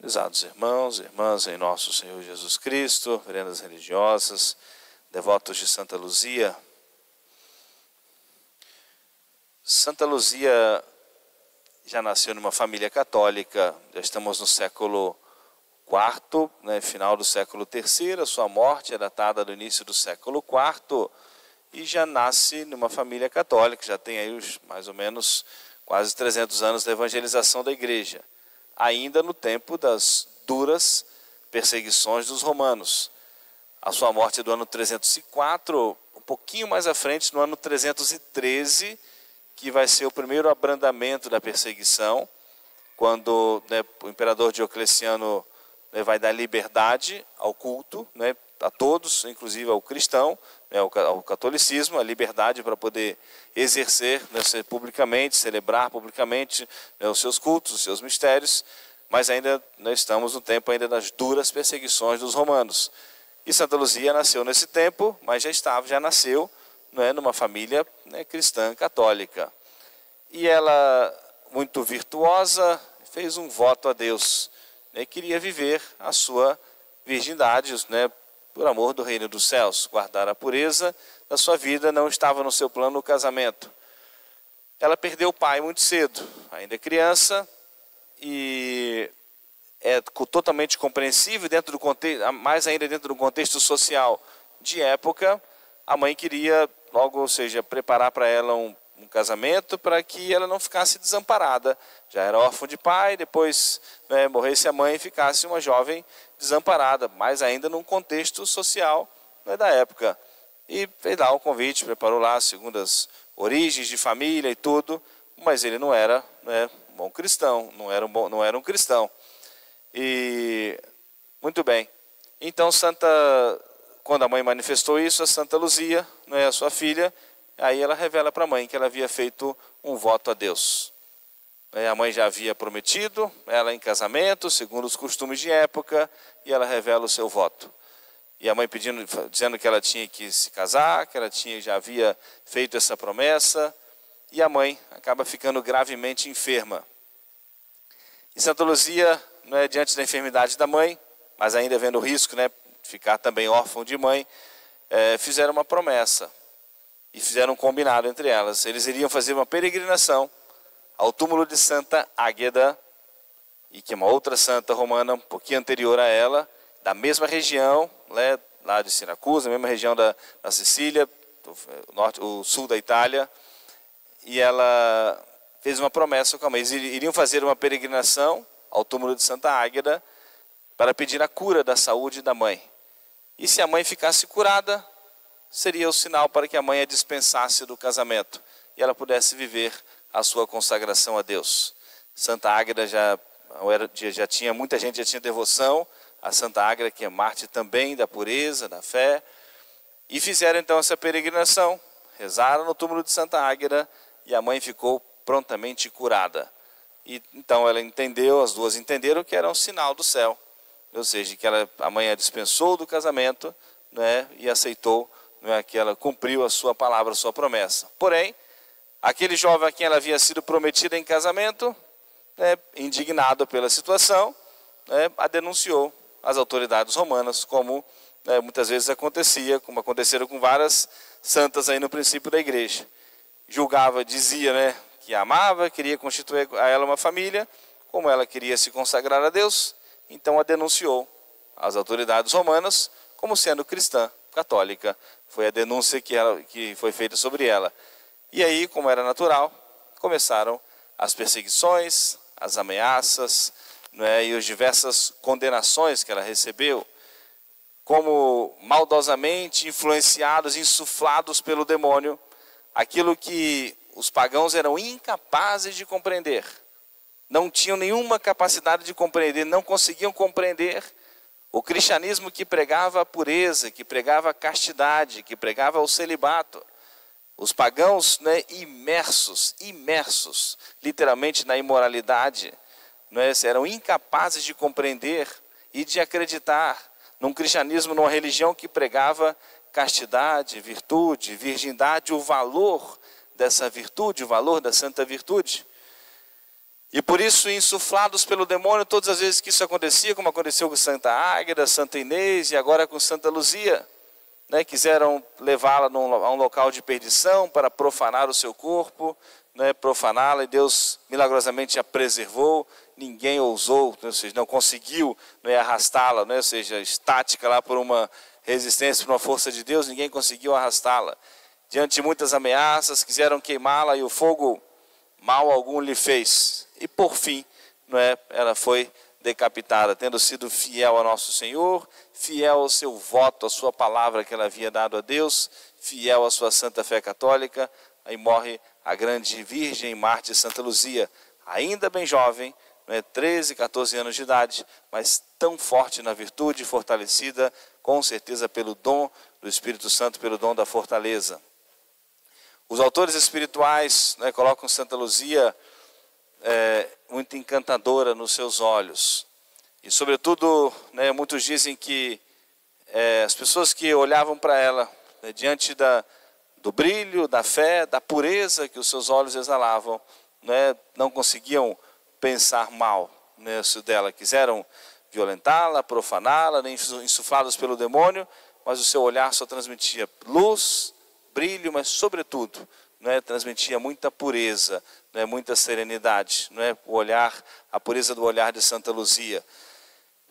Prezados irmãos e irmãs em nosso Senhor Jesus Cristo, veredas religiosas, devotos de Santa Luzia. Santa Luzia já nasceu numa família católica, já estamos no século IV, final do século III, a sua morte é datada do início do século IV, e já nasce numa família católica, já tem aí mais ou menos quase 300 anos da evangelização da igreja, ainda no tempo das duras perseguições dos romanos. A sua morte é do ano 304, um pouquinho mais à frente, no ano 313, que vai ser o primeiro abrandamento da perseguição, quando o imperador Diocleciano vai dar liberdade ao culto, a todos, inclusive ao cristão, ao catolicismo, a liberdade para poder exercer publicamente, celebrar publicamente os seus cultos, os seus mistérios, mas ainda estamos no tempo ainda das duras perseguições dos romanos. E Santa Luzia nasceu nesse tempo, mas já nasceu numa família cristã católica. E ela, muito virtuosa, fez um voto a Deus, queria viver a sua virgindade, por amor do reino dos céus, guardar a pureza da sua vida, não estava no seu plano o casamento. Ela perdeu o pai muito cedo, ainda criança, e é totalmente compreensível, mais ainda dentro do contexto social de época, a mãe queria logo, ou seja, preparar para ela um casamento para que ela não ficasse desamparada. Já era órfã de pai, depois morresse a mãe e ficasse uma jovem desamparada, mas ainda num contexto social da época. E fez lá um convite, preparou lá segundo as origens de família e tudo, mas ele não era um bom cristão, não era um cristão. E muito bem. Então quando a mãe manifestou isso, a Santa Luzia, a sua filha, aí ela revela para a mãe que ela havia feito um voto a Deus. A mãe já havia prometido ela em casamento, segundo os costumes de época, e ela revela o seu voto. E a mãe dizendo que ela tinha que se casar, que ela já havia feito essa promessa, e a mãe acaba ficando gravemente enferma. E Santa Luzia, diante da enfermidade da mãe, mas ainda vendo o risco de ficar também órfão de mãe, fizeram uma promessa. E fizeram um combinado entre elas. Eles iriam fazer uma peregrinação ao túmulo de Santa Águeda, e que é uma outra santa romana, um pouquinho anterior a ela, da mesma região, lá de Siracusa, mesma região da Sicília, o sul da Itália. E ela fez uma promessa com a mãe. Eles iriam fazer uma peregrinação ao túmulo de Santa Águeda para pedir a cura da saúde da mãe. E se a mãe ficasse curada, seria o sinal para que a mãe a dispensasse do casamento e ela pudesse viver a sua consagração a Deus. Santa Águeda já tinha, muita gente já tinha devoção a Santa Águeda, que é mártir também da pureza, da fé, e fizeram então essa peregrinação, rezaram no túmulo de Santa Águeda e a mãe ficou prontamente curada. E então ela entendeu, as duas entenderam que era um sinal do céu, ou seja, que a mãe a dispensou do casamento, e aceitou, que ela cumpriu a sua palavra, a sua promessa. Porém, aquele jovem a quem ela havia sido prometida em casamento, indignado pela situação, a denunciou às autoridades romanas, como muitas vezes acontecia, como aconteceram com várias santas aí no princípio da igreja. Julgava, dizia que a amava, queria constituir a ela uma família, como ela queria se consagrar a Deus, então a denunciou às autoridades romanas como sendo cristã, católica. Foi a denúncia que foi feita sobre ela. E aí, como era natural, começaram as perseguições, as ameaças, e as diversas condenações que ela recebeu, como maldosamente influenciados, insuflados pelo demônio, aquilo que os pagãos eram incapazes de compreender. Não tinham nenhuma capacidade de compreender, não conseguiam compreender o cristianismo que pregava a pureza, que pregava a castidade, que pregava o celibato. Os pagãos imersos, literalmente na imoralidade, eram incapazes de compreender e de acreditar num cristianismo, numa religião que pregava castidade, virtude, virgindade, o valor dessa virtude, o valor da santa virtude. E por isso, insuflados pelo demônio, todas as vezes que isso acontecia, como aconteceu com Santa Águeda, Santa Inês e agora com Santa Luzia, né, quiseram levá-la a um local de perdição para profanar o seu corpo, né, profaná-la, e Deus milagrosamente a preservou. Ninguém ousou, ou seja, não conseguiu, né, arrastá-la, né, ou seja, estática lá por uma resistência, por uma força de Deus, ninguém conseguiu arrastá-la. Diante de muitas ameaças, quiseram queimá-la e o fogo mal algum lhe fez. E por fim, não é, ela foi decapitada, tendo sido fiel ao nosso Senhor, fiel ao seu voto, à sua palavra que ela havia dado a Deus, fiel à sua santa fé católica. Aí morre a grande Virgem Mártir Santa Luzia, ainda bem jovem, né, 13, 14 anos de idade, mas tão forte na virtude, fortalecida com certeza pelo dom do Espírito Santo, pelo dom da fortaleza. Os autores espirituais, né, colocam Santa Luzia muito encantadora nos seus olhos. E sobretudo, né, muitos dizem que as pessoas que olhavam para ela, né, diante do brilho, da fé, da pureza que os seus olhos exalavam, né, não conseguiam pensar mal, né, dela. Quiseram violentá-la, profaná-la, né, insuflados pelo demônio, mas o seu olhar só transmitia luz, brilho, mas sobretudo, né, transmitia muita pureza, né, muita serenidade, né, a pureza do olhar de Santa Luzia.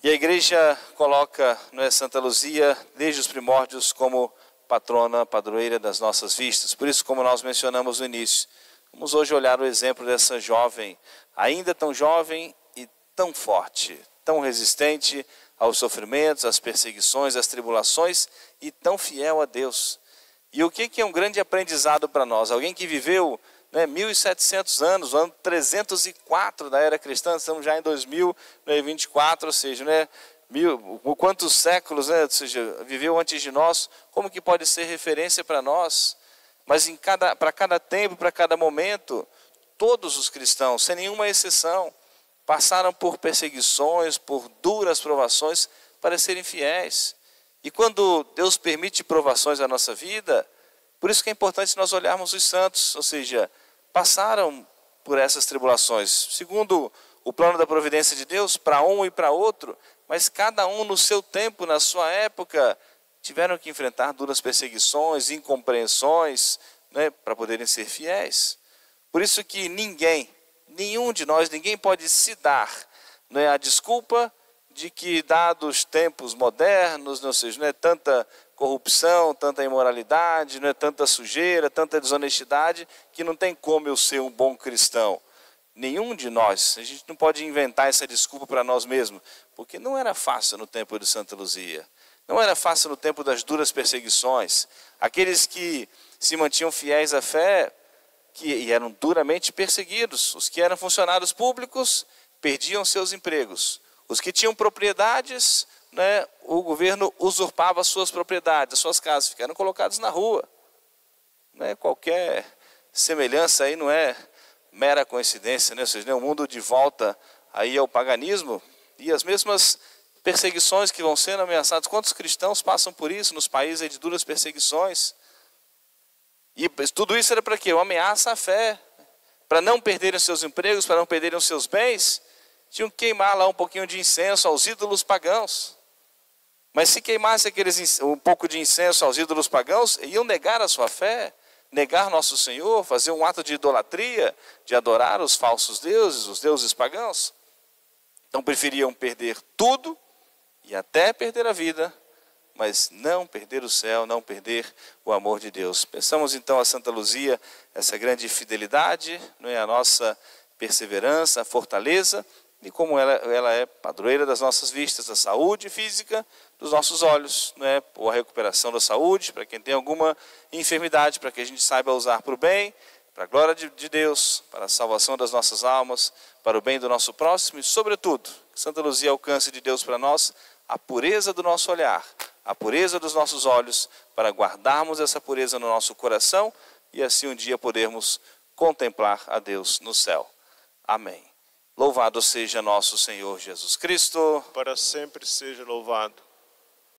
E a igreja coloca, né, Santa Luzia desde os primórdios como patrona, padroeira das nossas vistas. Por isso, como nós mencionamos no início, vamos hoje olhar o exemplo dessa jovem, ainda tão jovem e tão forte, tão resistente aos sofrimentos, às perseguições, às tribulações e tão fiel a Deus. E o que é um grande aprendizado para nós? Alguém que viveu, né, 1700 anos, o ano 304 da era cristã, estamos já em 2024, ou seja, né, quantos séculos, né, ou seja, viveu antes de nós, como que pode ser referência para nós? Mas para cada tempo, para cada momento, todos os cristãos, sem nenhuma exceção, passaram por perseguições, por duras provações para serem fiéis. E quando Deus permite provações na nossa vida, por isso que é importante nós olharmos os santos, ou seja, passaram por essas tribulações, segundo o plano da providência de Deus, para um e para outro, mas cada um no seu tempo, na sua época, tiveram que enfrentar duras perseguições, incompreensões, né, para poderem ser fiéis. Por isso que nenhum de nós, ninguém pode se dar, né, a desculpa de que, dados tempos modernos, ou seja, não é tanta corrupção, tanta imoralidade, não é tanta sujeira, tanta desonestidade, que não tem como eu ser um bom cristão. Nenhum de nós, a gente não pode inventar essa desculpa para nós mesmos, porque não era fácil no tempo de Santa Luzia, não era fácil no tempo das duras perseguições. Aqueles que se mantinham fiéis à fé, que eram duramente perseguidos, os que eram funcionários públicos, perdiam seus empregos. Os que tinham propriedades, né, o governo usurpava as suas propriedades, as suas casas, ficaram colocados na rua. Né, qualquer semelhança aí não é mera coincidência, né? Ou seja, o mundo de volta aí ao paganismo e as mesmas perseguições que vão sendo ameaçadas. Quantos cristãos passam por isso nos países aí de duras perseguições? E tudo isso era para quê? Uma ameaça à fé, para não perderem seus empregos, para não perderem os seus bens. Tinham que queimar lá um pouquinho de incenso aos ídolos pagãos. Mas se queimasse um pouco de incenso aos ídolos pagãos, iam negar a sua fé, negar nosso Senhor, fazer um ato de idolatria, de adorar os falsos deuses, os deuses pagãos. Então preferiam perder tudo e até perder a vida, mas não perder o céu, não perder o amor de Deus. Pensamos então a Santa Luzia, essa grande fidelidade, não é, a nossa perseverança, a fortaleza, e como ela é padroeira das nossas vistas, da saúde física dos nossos olhos, né? Ou a recuperação da saúde, para quem tem alguma enfermidade, para que a gente saiba usar para o bem, para a glória de Deus, para a salvação das nossas almas, para o bem do nosso próximo e, sobretudo, que Santa Luzia alcance de Deus para nós a pureza do nosso olhar, a pureza dos nossos olhos, para guardarmos essa pureza no nosso coração e assim um dia podermos contemplar a Deus no céu. Amém. Louvado seja nosso Senhor Jesus Cristo. Para sempre seja louvado.